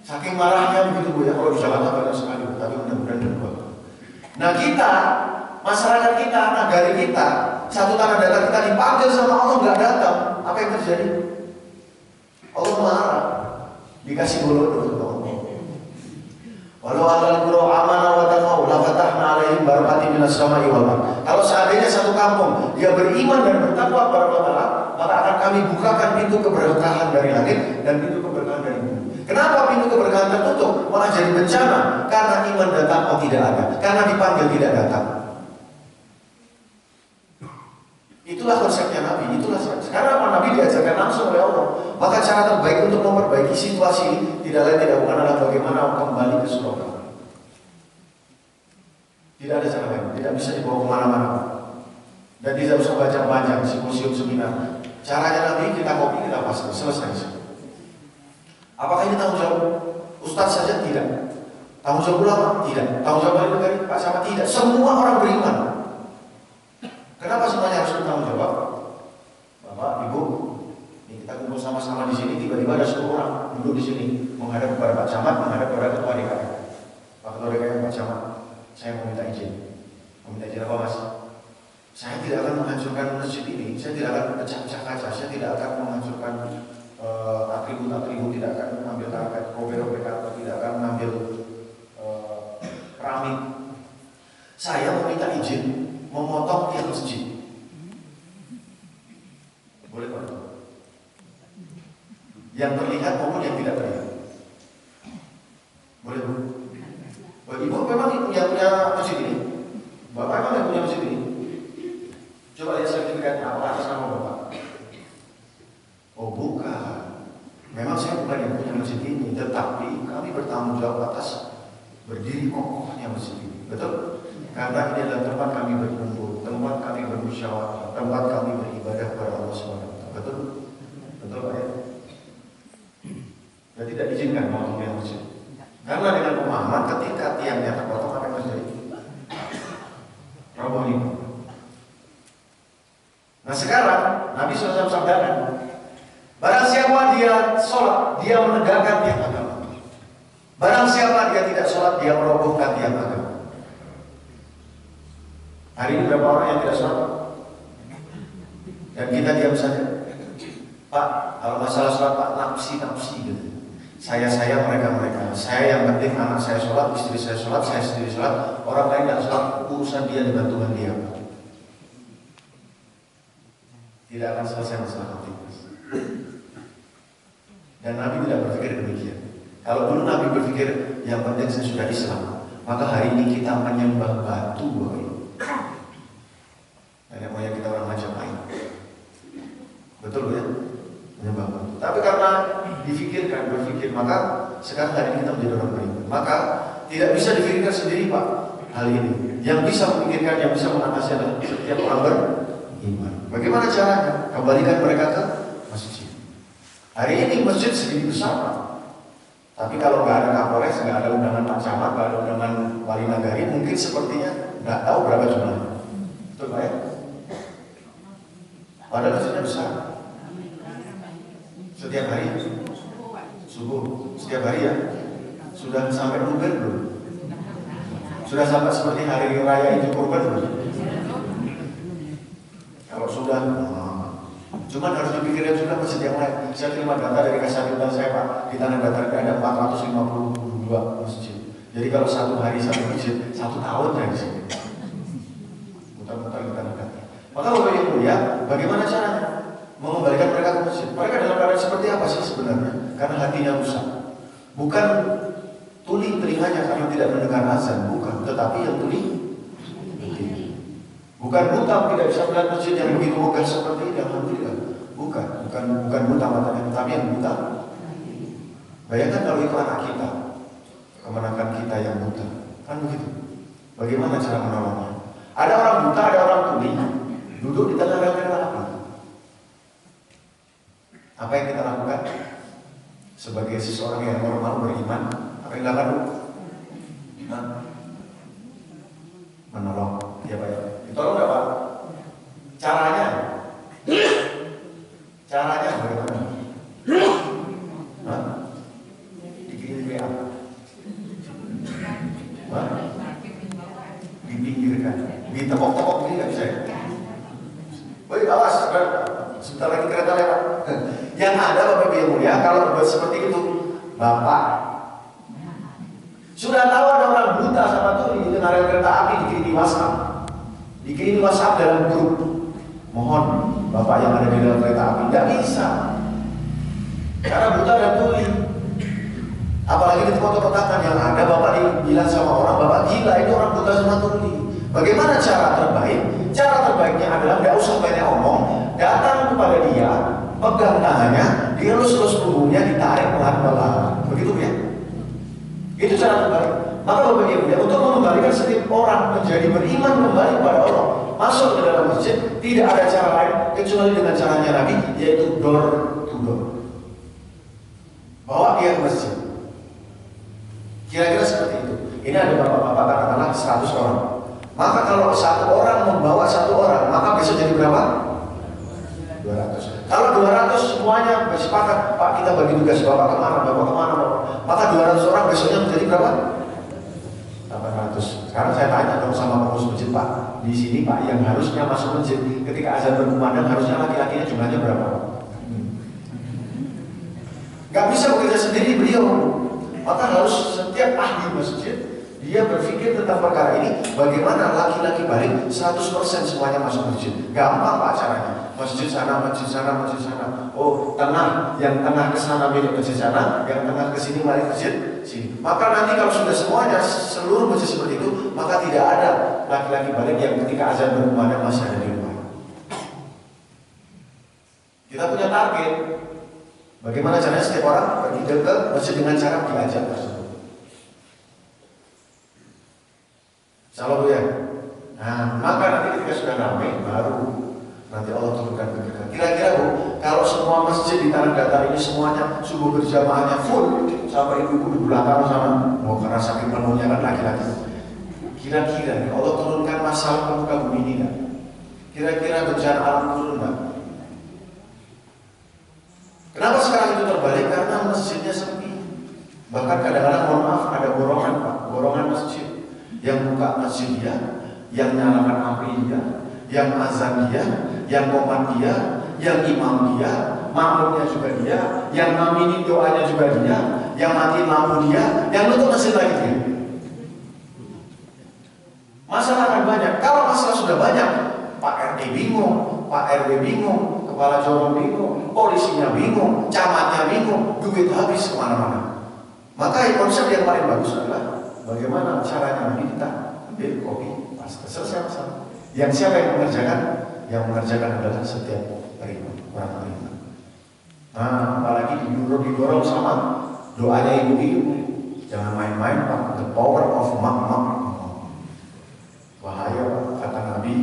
Saking marahnya begitu Bu ya, kalau di Jakarta banyak sekali, tapi mudah-mudahan berubah. Nah kita, masyarakat kita, negara kita, satu tanah datar kita dipanggil sama Allah nggak datang, apa yang terjadi? Allah marah, dikasih golongan untuk Allah. Walau alal qura amana wa taqaw la fatahna alaihim barakatin minas sama'i wal ardh. Kalau seandainya satu kampung dia beriman dan bertakwa kepada Allah, maka akan kami bukakan pintu keberkahan dari langit dan pintu keberkahan dari bumi. Kenapa pintu keberkahan tertutup? Malah jadi bencana karena iman dan takwa tidak ada, karena dipanggil tidak datang. Itulah konsepnya Nabi, itulah sekarang Nabi diajarkan langsung oleh Allah. Maka cara terbaik untuk memperbaiki situasi tidak lain tidak bukan adalah bagaimana kembali ke surga. Tidak ada cara lain, tidak bisa dibawa kemana-mana. Dan tidak usah baca panjang simposium seminar. Caranya Nabi kita copy, kita pasang, selesai. Apakah ini tanggung jawab Ustaz saja? Tidak. Tanggung jawab ulama? Tidak. Tanggung jawab dari Pak Sama? Tidak. Semua orang beriman. Kenapa semuanya harus bertanggung jawab? Bapak, Ibu, ini kita kumpul sama-sama di sini. Tiba-tiba ada 10 orang duduk di sini menghadap kepada Pak Camat, menghadap kepada Ketua DKM. Pak Ketua DKM, Pak Camat, saya mau minta izin. Mau minta izin apa Mas? Saya tidak akan menghancurkan masjid ini. Saya tidak akan pecah-pecah kaca. Saya tidak akan menghancurkan atribut-atribut, tidak akan mengambil karpet, robek-robek karpet, tidak akan mengambil keramik. Saya meminta izin memotong tiang masjid. Boleh Pak? Yang terlihat maupun yang tidak terlihat. Boleh Bu? Ibu memang punya masjid ini? Bapak memang yang punya masjid ini? atas berdiri kokohnya masjid ini. Betul? Karena ini adalah tempat kami berkumpul, tempat kami bermusyawarah, tempat kami beribadah kepada Allah SWT. Betul? Betul Pak ya? Dan tidak diizinkan mau yang masjid. Karena dengan pemahaman ketika tiangnya terpotong apa yang terjadi? Roboh ini. Nah sekarang Nabi SAW sabdakan, barang siapa dia sholat, dia menegakkan tiang agama. Barang siapa dia tidak sholat, dia merobohkan tiang agama. Hari ini berapa orang yang tidak sholat? Dan kita diam saja. Pak, kalau masalah sholat Pak, nafsi gitu. Saya mereka. Saya yang penting anak saya sholat, istri saya sholat, saya sendiri sholat. Orang lain tidak sholat, urusan dia dengan Tuhan dia. Tidak akan selesai masalah hati. Dan Nabi tidak berpikir demikian. Kalau dulu Nabi berpikir yang penting saya sudah Islam, maka hari ini kita menyembah batu, boy. Nenek moyang kita orang Majapahit. Betul ya? Menyembah batu. Tapi karena berpikir, maka sekarang hari ini kita menjadi orang beriman. Maka tidak bisa dipikirkan sendiri Pak hal ini. Yang bisa memikirkan, yang bisa mengatasi adalah setiap orang beriman. Bagaimana caranya? Kembalikan mereka ke masjid. Hari ini masjid segini besar Pak. Tapi kalau nggak ada Kapolres, nggak ada undangan Pak Camat, nggak ada undangan Wali Nagari, mungkin sepertinya nggak tahu berapa jumlahnya. Betul Pak ya? Padahal masjidnya besar. Setiap hari subuh, setiap hari ya. Sudah sampai kurban belum? Sudah sampai seperti hari raya itu kurban belum? Kalau sudah, cuman harus dipikirkan juga masjid yang lain. Saya terima data dari Kasabintan saya Pak, di Tanah Datar ada 452 masjid. Jadi kalau satu hari satu masjid, 1 tahun saya di sini. Muter-muter di Tanah Datar. Maka Bapak Ibu ya, bagaimana caranya mengembalikan mereka ke masjid? Mereka dalam keadaan seperti apa sih sebenarnya? Karena hatinya rusak. Bukan tuli telinganya karena tidak mendengar azan, bukan. Tetapi yang tuli, bukan buta tidak bisa melihat masjid yang begitu megah seperti ini. Alhamdulillah. Bukan buta matanya, tetapi yang buta. Bayangkan kalau itu anak kita, kemenakan kita yang buta, kan begitu. Bagaimana cara menolongnya? Ada orang buta, ada orang tuli, duduk di tengah rel kereta api. Apa yang kita lakukan? Sebagai seseorang yang normal beriman, apa yang dilakukan? Menolong, ya Pak ya. Ditolong nggak Pak? Caranya bagaimana? Dikirim WA, dipinggirkan, ditepok-tepok ini nggak bisa ya? Baik, awas, sebentar lagi kereta lewat. Yang ada Bapak Ibu yang mulia, kalau buat seperti itu, Bapak sudah tahu ada orang buta sama tuh di tengah rel kereta api, dikirim WhatsApp dalam grup. Mohon Bapak yang ada di dalam kereta api, tidak bisa, karena buta dan tuli. Apalagi di foto-kotakan yang ada, Bapak dibilang sama orang, Bapak gila, itu orang buta sama tuli. Bagaimana cara terbaik? Cara terbaiknya adalah tidak usah banyak omong, datang kepada dia, pegang tangannya, dielus-elus punggungnya, ditarik pelan-pelan. Begitu ya? Itu cara terbaik. Maka Bapak Ibu ya, untuk mengembalikan setiap orang menjadi beriman kembali kepada Allah, masuk ke dalam masjid, tidak ada cara lain kecuali dengan caranya Nabi, yaitu door to door. Bawa dia ke masjid. Kira-kira seperti itu. Ini ada bapak-bapak katakanlah 100 orang. Maka kalau satu orang membawa satu orang, maka besok jadi berapa? 200. Kalau 200 semuanya bersepakat, Pak kita bagi tugas bapak kemana, bapak. Maka 200 orang besoknya menjadi berapa? 800. Sekarang saya tanya dong sama pengurus masjid Pak, di sini Pak yang harusnya masuk masjid ketika azan berkumandang harusnya laki-lakinya jumlahnya berapa? Gak bisa bekerja sendiri beliau. Maka harus setiap ahli masjid dia berpikir tentang perkara ini, bagaimana laki-laki balik 100% semuanya masuk masjid. Gampang Pak caranya. Masjid sana, masjid sana, masjid sana. Oh, tengah, yang tengah ke sana milik masjid sana, yang tengah ke sini milik masjid sini. Maka nanti kalau sudah semuanya seluruh masjid seperti itu, maka tidak ada laki-laki balik yang ketika azan berkumandang masih ada di rumah. Kita punya target. Bagaimana caranya setiap orang pergi ke masjid dengan cara diajak tersebut. Salah ya. Nah, maka nanti ketika sudah ramai baru nanti Allah turunkan keberkahan. Kira-kira Bu, kalau semua masjid di tanah datar ini semuanya subuh berjamaahnya full sampai ibu-ibu di belakang sana, mau karena saking penuhnya kan laki-laki. Kira-kira nih Allah turunkan masalah ke muka bumi ini nggak? Kira-kira bencana alam turun nggak? Kenapa sekarang itu terbalik? Karena masjidnya sepi. Bahkan kadang-kadang mohon maaf ada borongan Pak, borongan masjid. Yang buka masjid dia, yang nyalakan api dia, yang azan dia, yang komat dia, yang imam dia, makmumnya juga dia, yang ngaminin doanya juga dia, yang matiin lampu dia, yang nutup masjid lagi dia. Masalah akan banyak. Kalau masalah sudah banyak, Pak RT bingung, Pak RW bingung, kepala jorong bingung, polisinya bingung, camatnya bingung, duit habis kemana-mana. Maka konsep yang paling bagus adalah bagaimana caranya kita ambil kopi pasta selesai masalah. Yang siapa yang mengerjakan? Yang mengerjakan adalah setiap orang terima. Nah, apalagi didorong sama doanya ibu-ibu. Jangan main-main Pak. The power of mak-mak. Bahaya Pak. Kata Nabi,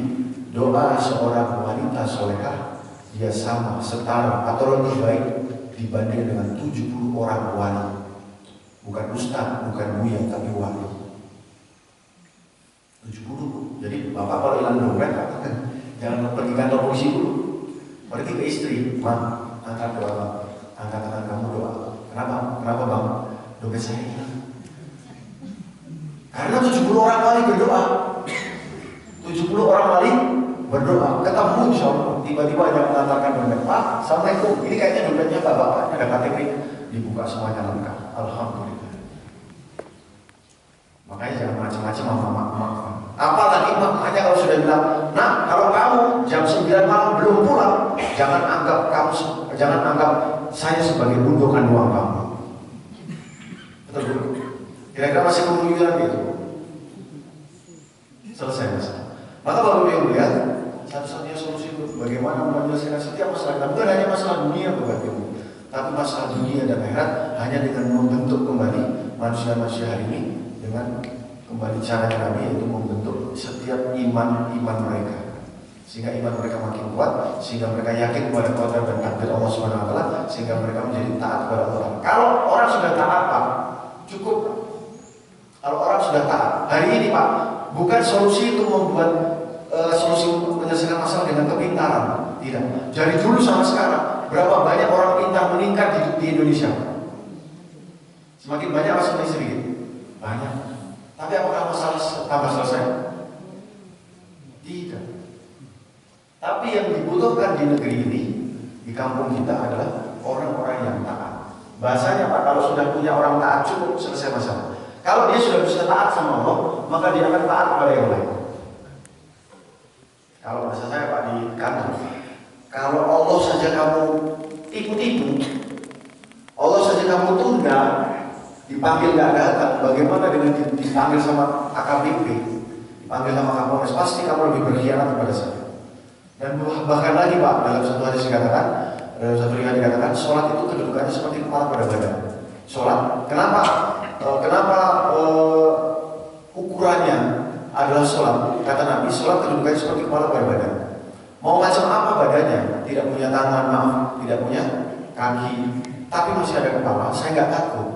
doa seorang wanita solehah dia sama, setara atau lebih baik dibanding dengan 70 orang wali. Bukan ustaz, bukan buya, tapi wali. 70. Jadi bapak kalau hilang dompet, jangan pergi kantor polisi dulu. Pergi ke istri, Bang, angkat doa, angkat tangan kamu doa. Kenapa? Kenapa Bang? Dompet saya hilang. Karena 70 orang wali berdoa. 70 orang wali berdoa. Ketemu insya Allah. Tiba-tiba ada mengantarkan dompet. Pak, Assalamualaikum. Ini kayaknya dompetnya bapak. Ada KTP. Dibuka semuanya lengkap. Alhamdulillah. Makanya jangan macam-macam sama mak-mak. Apalagi maknya kalau sudah bilang, nah kalau kamu jam 9 malam belum pulang, jangan anggap saya sebagai gundukan uang kamu. Betul? Kira-kira masih keluyuran gitu. Selesai masalah. Maka Bapak Ibu lihat, satu-satunya solusi itu bagaimana menyelesaikan setiap masalah kita. Bukan hanya masalah dunia Bapak Ibu, tapi masalah dunia dan akhirat hanya dengan membentuk kembali manusia-manusia hari ini dengan kembali cara Nabi, yaitu membentuk setiap iman mereka, sehingga iman mereka makin kuat, sehingga mereka yakin kepada qadar dan takdir Allah Subhanahu Wa Taala, sehingga mereka menjadi taat kepada Allah. Kalau orang sudah taat Pak, cukup. Kalau orang sudah taat, hari ini Pak, bukan solusi itu membuat solusi untuk menyelesaikan masalah dengan kepintaran, tidak. Dari dulu sampai sekarang, berapa banyak orang pintar meningkat di Indonesia? Semakin banyak atau semakin sedikit? Banyak. Tapi apakah masalah tambah selesai? Tidak. Tapi yang dibutuhkan di negeri ini, di kampung kita adalah orang-orang yang taat. Bahasanya Pak, kalau sudah punya orang taat cukup selesai masalah. Kalau dia sudah bisa taat sama Allah, maka dia akan taat kepada yang lain. Kalau bahasa saya Pak di kantor, kalau Allah saja kamu tipu-tipu, Allah saja kamu tunda, dipanggil nggak datang, bagaimana dengan dipanggil sama AKBP, dipanggil sama Kapolres, pasti kamu lebih berkhianat kepada saya. Dan bahkan lagi Pak, dalam satu hadis dikatakan, sholat itu kedudukannya seperti kepala pada badan. Sholat, kenapa ukurannya adalah sholat? Kata Nabi, sholat kedudukannya seperti kepala pada badan. Mau macam apa badannya? Tidak punya tangan, maaf, tidak punya kaki, tapi masih ada kepala. Saya nggak takut.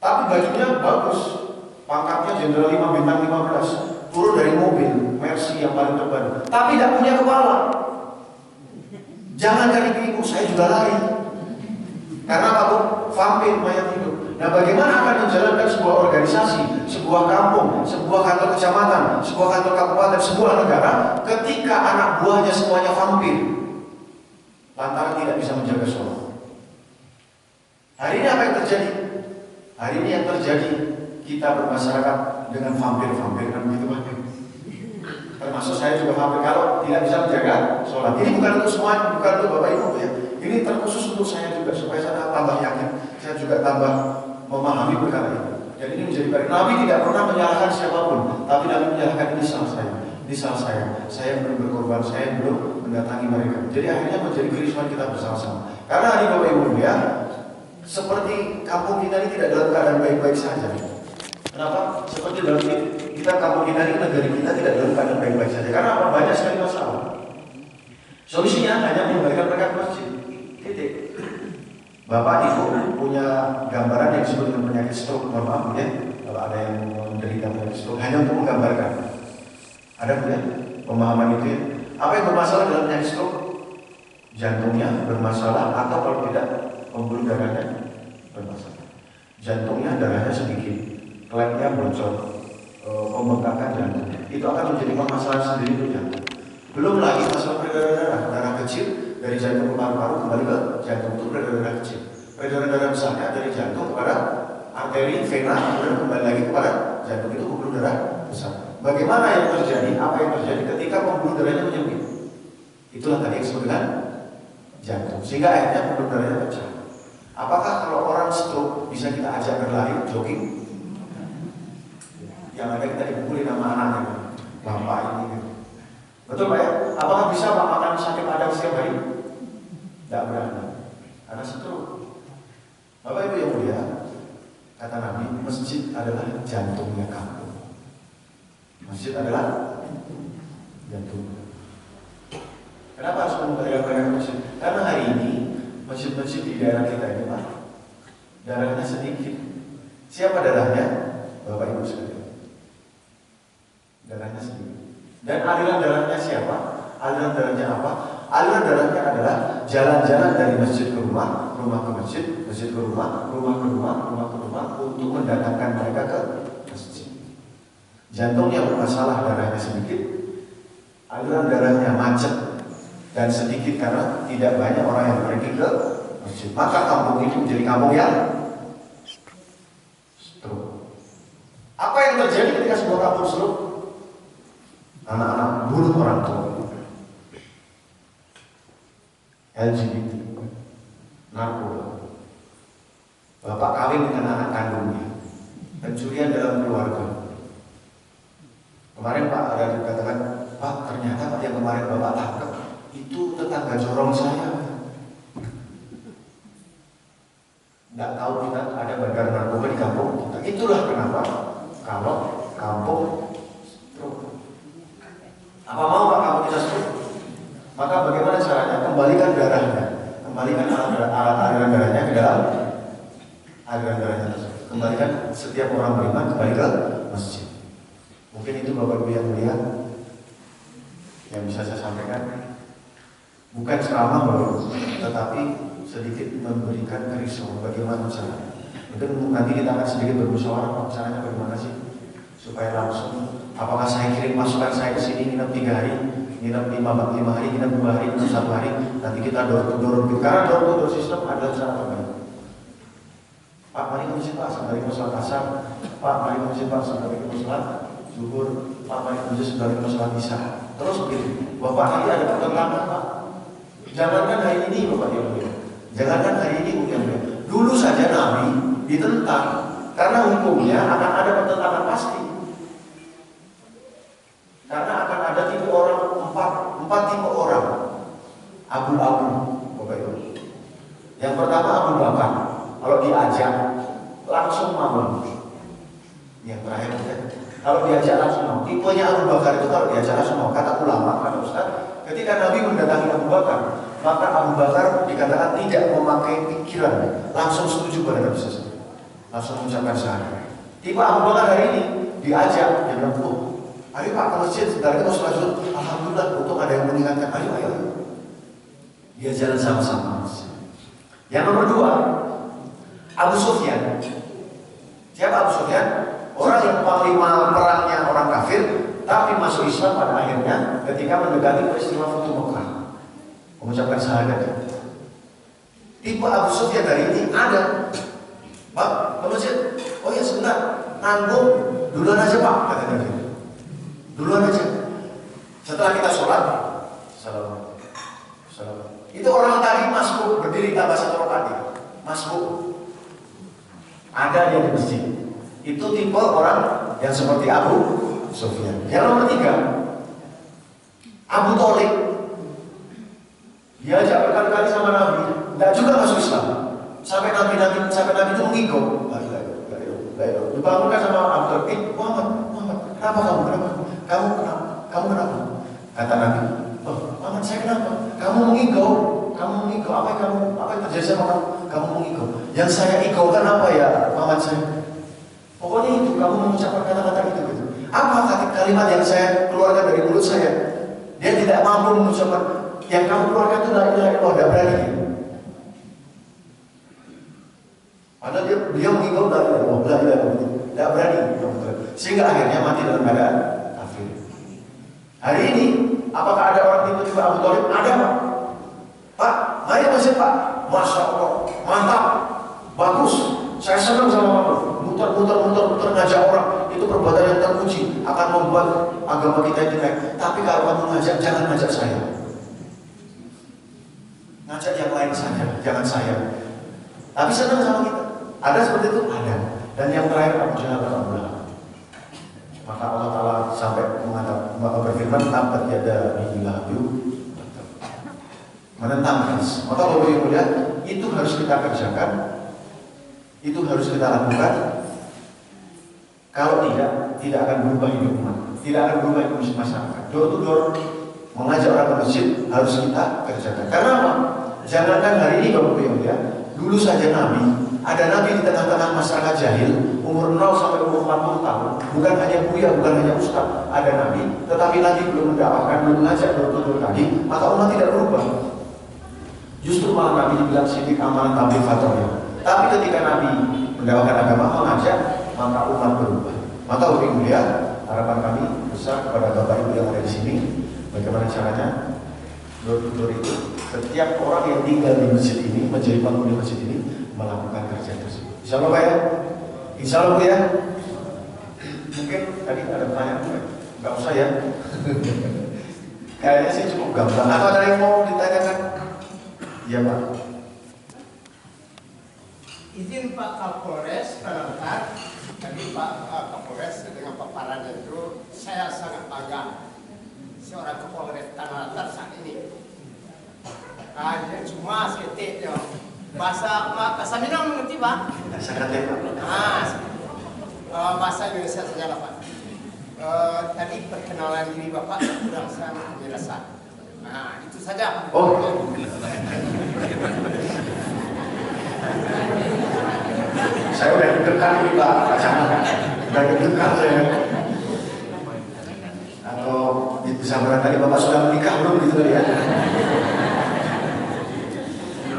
Tapi bajunya bagus, pangkatnya Jenderal 5 bintang 15, turun dari mobil Mercy yang paling terbaru, tapi tidak punya kepala. Jangan dari ibu, saya juga lari. Karena aku vampir mayat hidup. Nah, bagaimana akan menjalankan sebuah organisasi, sebuah kampung, sebuah kantor kecamatan, sebuah kantor kabupaten, sebuah negara, ketika anak buahnya semuanya vampir, lantaran tidak bisa menjaga sholat? Hari ini apa yang terjadi? Hari ini yang terjadi, kita bermasyarakat dengan vampir-vampir kan begitu Pak. Termasuk saya juga vampir kalau tidak bisa menjaga sholat. Ini bukan untuk semua, bukan untuk Bapak Ibu ya. Ini terkhusus untuk saya juga supaya saya tambah yakin, saya juga tambah memahami perkara ini. Jadi ini menjadi baik. Nabi tidak pernah menyalahkan siapapun, tapi Nabi menyalahkan ini salah saya. Ini salah saya belum berkorban, saya belum mendatangi mereka. Jadi akhirnya menjadi kerisauan kita bersama-sama. Karena hari Bapak Ibu ya, seperti kampung kita ini tidak dalam keadaan baik-baik saja. Kenapa? Seperti dalam kita kampung kita ini, negara kita tidak dalam keadaan baik-baik saja. Karena apa? Banyak sekali masalah. Solusinya hanya mengembalikan mereka ke masjid. Titik. Bapak Ibu punya gambaran yang disebut dengan penyakit stroke. Mohon maaf ya, kalau ada yang menderita penyakit stroke, hanya untuk menggambarkan. Ada punya pemahaman itu ya? Apa yang bermasalah dalam penyakit stroke? Jantungnya bermasalah atau kalau tidak pembuluh darahnya bermasalah. Jantungnya darahnya sedikit, klepnya bocor, pembengkakan jantung. Itu akan menjadi permasalahan sendiri untuk jantung. Belum lagi masalah peredaran darah, darah kecil dari jantung ke paru-paru kembali ke jantung, itu peredaran darah kecil. Peredaran darah besarnya dari jantung kepada arteri, vena, kemudian kembali lagi kepada jantung, itu pembuluh darah besar. Bagaimana yang terjadi? Apa yang terjadi ketika pembuluh darahnya menyempit? Itulah tadi yang disebut dengan jantung. Sehingga akhirnya pembuluh darahnya pecah. Apakah kalau orang stroke bisa kita ajak berlari, jogging? Yang ada kita dipukulin sama anaknya, bapak ini gitu. Betul Pak ya? Apakah bisa Pak makan sate padang setiap hari? Tidak berani. Karena stroke. Bapak Ibu yang mulia, kata Nabi, masjid adalah jantungnya kampung. Masjid adalah jantung. Kenapa harus memperhatikan masjid? Karena hari ini masjid-masjid di daerah kita ini Pak, darahnya sedikit. Siapa darahnya? Bapak Ibu sekalian. Darahnya sedikit. Dan aliran darahnya siapa? Aliran darahnya apa? Aliran darahnya adalah jalan-jalan dari masjid ke rumah, rumah ke masjid, masjid ke rumah, rumah ke rumah, rumah ke rumah, untuk mendatangkan mereka ke masjid. Jantungnya bermasalah, darahnya sedikit, aliran darahnya macet dan sedikit karena tidak banyak orang yang pergi ke masjid. Maka kampung itu menjadi kampung yang stroke. Apa yang terjadi ketika sebuah kampung stroke? Anak-anak bunuh orang tua, LGBT, narkoba, bapak kawin dengan anak kandungnya, pencurian dalam keluarga. Kemarin Pak ada dikatakan, Pak ternyata Pak yang kemarin bapak tangkap itu tetangga jorong saya. Tidak tahu kita ada bandar narkoba di kampung kita. Itulah kenapa kalau kampung stroke. Apa mau Pak kampung kita stroke? Maka bagaimana caranya? Kembalikan darahnya, kembalikan alat aliran darahnya ke dalam aliran darahnya tersebut. Kembalikan setiap orang beriman kembali ke masjid. Mungkin itu Bapak Ibu yang mulia yang bisa saya sampaikan. Bukan ceramah baru, tetapi sedikit memberikan kerisauan bagaimana caranya. Mungkin nanti kita akan sedikit bermusyawarah caranya bagaimana sih supaya langsung. Apakah saya kirim pasukan saya ke sini nginep 3 hari, nginep 5 hari, nginep 2 hari, nginep 1 hari, nanti kita dorong. Karena dorong sistem adalah cara terbaik. Pak, mari ke masjid Pak, sambil kita sholat asar. Pak, mari ke masjid Pak, sambil kita sholat zuhur. Pak, mari ke masjid sambil kita sholat isya. Terus begitu. Bapak nanti ada pertentangan Pak. Jangankan hari ini Bapak Ibu, jangankan hari ini Bapak Ibu. Dulu saja Nabi ditentang karena hukumnya akan ada pertentangan pasti. Karena akan ada tipe orang empat tipe orang abu-abu Bapak Ibu. Yang pertama Abu Bakar, kalau diajak langsung mau. Yang terakhir kalau diajak langsung mau. Tipenya Abu Bakar itu kalau diajak langsung mau. Kata ulama, kata Ustaz, ketika Nabi mendatangi Abu Bakar, maka Abu Bakar dikatakan tidak memakai pikiran, langsung setuju pada Nabi SAW. Langsung mengucapkan syahadat. Tipe Abu Bakar hari ini diajak, dia bilang, ayo Pak ke masjid, sebentar kita sholat zuhur. Alhamdulillah, untung ada yang mengingatkan. Ayo. Dia jalan sama-sama. Yang nomor 2, Abu Sufyan. Siapa Abu Sufyan? Orang yang panglima perangnya orang kafir, tapi masuk Islam pada akhirnya ketika mendekati peristiwa Futuh Mekah, mengucapkan syahadat. Tipe Abu Sufyan hari ini ada. Pak, ke masjid. Oh ya sebentar, nanggung duluan aja Pak, katanya gitu. Duluan aja. Setelah kita sholat, salam. Itu orang tadi masbuk berdiri tambah 1 rakaat, masbuk. Ada dia di masjid. Itu tipe orang yang seperti Abu Sufyan. Yang nomor 3, Abu Thalib. Dia ajak berkali-kali sama Nabi, tidak juga masuk Islam. Sampai Nabi itu mengigau. Dibangunkan sama Abu Kenapa kamu? Kenapa? Kamu kenapa? Kamu kenapa? Kata Nabi, oh, paman saya kenapa? Kamu mengigau. Kamu mengigau. Apa yang terjadi sama kamu? Kamu mengigau. Yang saya igaukan apa ya, paman saya? Pokoknya itu, kamu mengucapkan kata-kata itu gitu. Apa kalimat yang saya keluarkan dari mulut saya? Dia tidak mampu mengucapkan. Yang kamu keluarkan itu la ilaha illallah, tidak berani. Padahal dia mengigau la ilaha illallah, tidak berani. Sehingga akhirnya mati dalam keadaan kafir. Hari ini, apakah ada orang tiba-tiba Abu Thalib? Ada, Pak. Pak, mari masjid, Pak. Masya Allah, mantap, bagus. Saya senang sama kamu. Muter ngajak orang. Itu perbuatan yang terpuji, akan membuat agama kita ini naik. Tapi kalau kamu ngajak, jangan ngajak saya. Ngajak yang lain saja, jangan saya. Tapi senang sama kita. Ada seperti itu? Ada. Dan yang terakhir, kamu jangan berkata. Maka Allah Ta'ala sampai berfirman, tabat yada bihi menentang keras. Maka Bapak Ibu lihat, itu harus kita kerjakan, itu harus kita lakukan. Kalau tidak akan berubah hidup umat, tidak akan berubah hidup masyarakat. Door to door mengajak orang ke masjid harus kita kerjakan. Karena apa? Jangankan hari ini Bapak Ibu lihat, dulu saja ada Nabi di tengah-tengah masyarakat jahil, umur 0 sampai umur 40 tahun, bukan hanya buya, bukan hanya ustaz, ada Nabi, tetapi Nabi belum mendapatkan, belum mengajak door tadi, maka umat tidak berubah. Justru malah Nabi dibilang sidik amalan tabligh fatwa. Tapi ketika Nabi mendapatkan agama mengajak, maka umat berubah. Maka Bapak Ibu lihat, harapan kami besar kepada Bapak Ibu yang ada di sini, bagaimana caranya door itu, setiap orang yang tinggal di masjid ini, menjadi penghuni masjid ini, melakukan kerja tersebut. Insya Allah Pak ya? Insya Allah ya? Mungkin tadi ada pertanyaan, nggak usah ya? Kayaknya sih cukup gampang. Atau ada yang mau ditanyakan? Iya Pak. Izin Pak Kapolres penonton. Tadi Pak Kapolres dengan paparannya itu saya sangat bangga seorang Kapolres Tanah Datar saat ini. Cuma seketik ya. Bahasa Kasamino mengerti Pak? Saya kata Pak. Bahasa Indonesia saja lah Pak. Tadi perkenalan diri Bapak kurang saya merasa. Nah itu saja. Oh. Saya udah deg-degan nih Pak, udah deg-degan saya. Atau bisa barangkali Bapak sudah menikah belum gitu ya?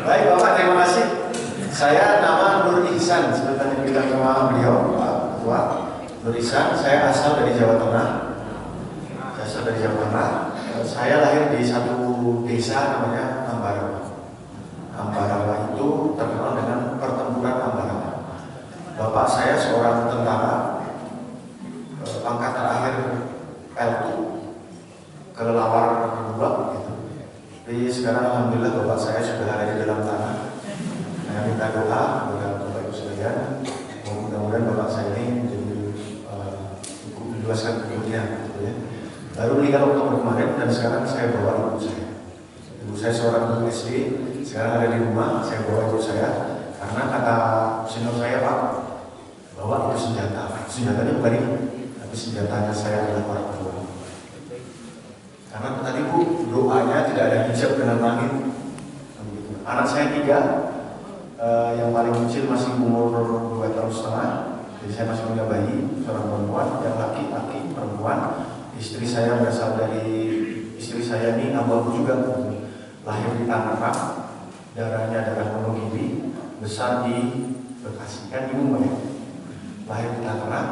Baik Bapak, terima kasih. Saya nama Nur Ihsan, sebenarnya bilang sama beliau Pak Ketua. Nur Ihsan, saya asal dari Jawa Tengah. Saya lahir di satu desa namanya Ambarawa. Ambarawa itu terkenal dengan pertempuran Ambarawa. Bapak saya seorang tentara pangkat terakhir L2, kelelawar kedua gitu. Jadi sekarang alhamdulillah Bapak saya sudah ada di dalam tanah. Saya minta doa kepada Bapak Ibu sekalian, mudah-mudahan Bapak saya ini menjadi diluaskan umurnya gitu ya. Baru meninggal Oktober kemarin dan sekarang saya bawa ibu saya. Ibu saya seorang guru SD, sekarang ada di rumah, saya bawa ibu saya karena kata senior saya Pak, bawa itu senjatanya bukan ini, tapi senjatanya saya adalah orang tua. Karena tadi Bu, doanya tidak ada hijab dengan langit. Anak saya 3, yang paling kecil masih umur 2 tahun setengah, jadi saya masih punya bayi, seorang perempuan, yang laki-laki perempuan. Istri saya berasal dari, istri saya ini abu-abu juga, lahir di Tangerang, darahnya darah Wonogiri, besar di Bekasi, kan ibu ya? Lahir di Tangerang,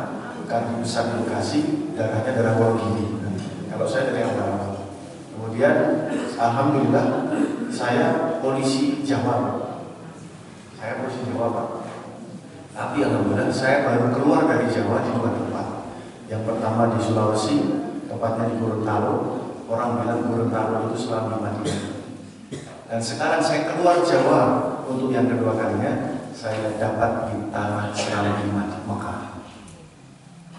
kan besar di Bekasi, darahnya darah Wonogiri. Kalau saya dari Ambarawa. Kemudian, alhamdulillah, saya polisi Jawa. Saya polisi Jawa Pak. Tapi alhamdulillah saya baru keluar dari Jawa di 2 tempat. Yang pertama di Sulawesi, tepatnya di Gorontalo. Orang bilang Gorontalo itu Selam di Madinah. Dan sekarang saya keluar Jawa untuk yang kedua kalinya, saya dapat di tanah Selam di Mekah.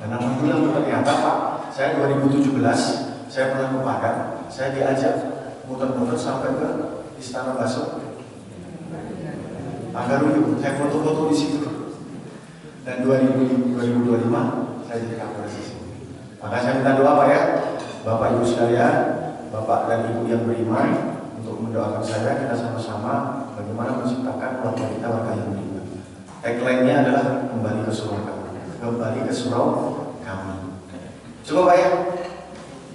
Dan alhamdulillah ternyata Pak, saya 2017 saya pernah ke Padang, saya diajak muter-muter sampai ke Istana Baso. Agaruyu, saya foto-foto di situ. Dan 2025 saya jadi Kapolres di sini. Maka saya minta doa Pak ya, Bapak Ibu sekalian, Bapak dan Ibu yang beriman, untuk mendoakan saya, kita sama-sama bagaimana menciptakan keluarga kita warga yang beriman. Tagline-nya adalah kembali ke surau kami. Kembali ke surau kami. Cukup Pak ya?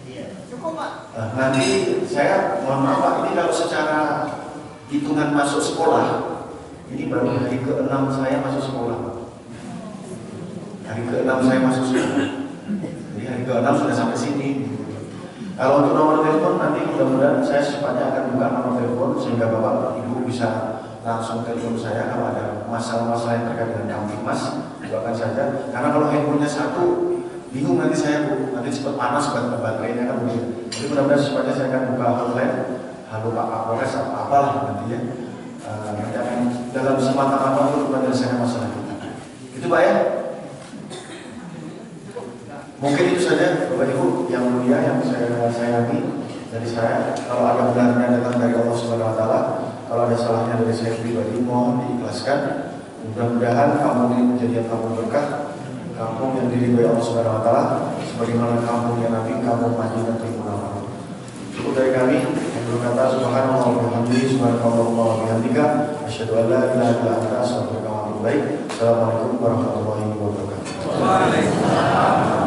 Iya. Cukup Pak. Nah, nanti saya mohon maaf Pak, ini kalau secara hitungan masuk sekolah, ini baru hari ke-6 saya masuk sekolah. Hari ke-6 saya masuk sekolah. Jadi hari ke-6 sudah sampai sini. Kalau untuk nomor telepon nanti mudah-mudahan saya secepatnya akan buka nomor telepon sehingga Bapak Ibu bisa langsung telepon saya kalau ada masalah-masalah yang terkait dengan Kamtibmas, doakan saja. Karena kalau handphonenya satu, bingung nanti saya Bu, nanti cepat panas baterainya kan begitu. Jadi mudah-mudahan secepatnya saya akan buka hotline. Halo Pak Kapolres atau apalah nanti ya. Nanti akan dalam kesempatan apapun menyelesaikan masalah kita. Itu Pak ya. Mungkin itu saja Bapak Ibu yang mulia yang saya sayangi dari saya. Kalau ada benarnya datang dari Allah Subhanahu Wa Taala, kalau ada salahnya dari saya pribadi mohon diikhlaskan. Mudah-mudahan kampung ini menjadi kampung berkah, kampung yang diridhoi Allah Subhanahu Wa Taala, sebagaimana kampung yang Nabi, kampung Madinah Munawwarah. Cukup dari kami yang berkata Subhanallah wa bihamdihi, subhanallah wa bihamdika, asyhadu an la ilaha illa anta, astaghfiruka wa atubu ilaik. Assalamualaikum warahmatullahi wabarakatuh. Waalaikumsalam.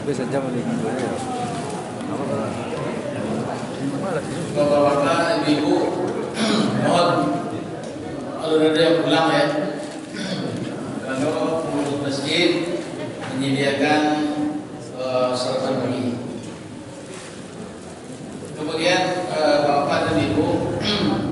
Bisa jam ini Bapak-bapak, ibu-ibu, mohon kalau ada yang pulang ya, kalau pengurus masjid menyediakan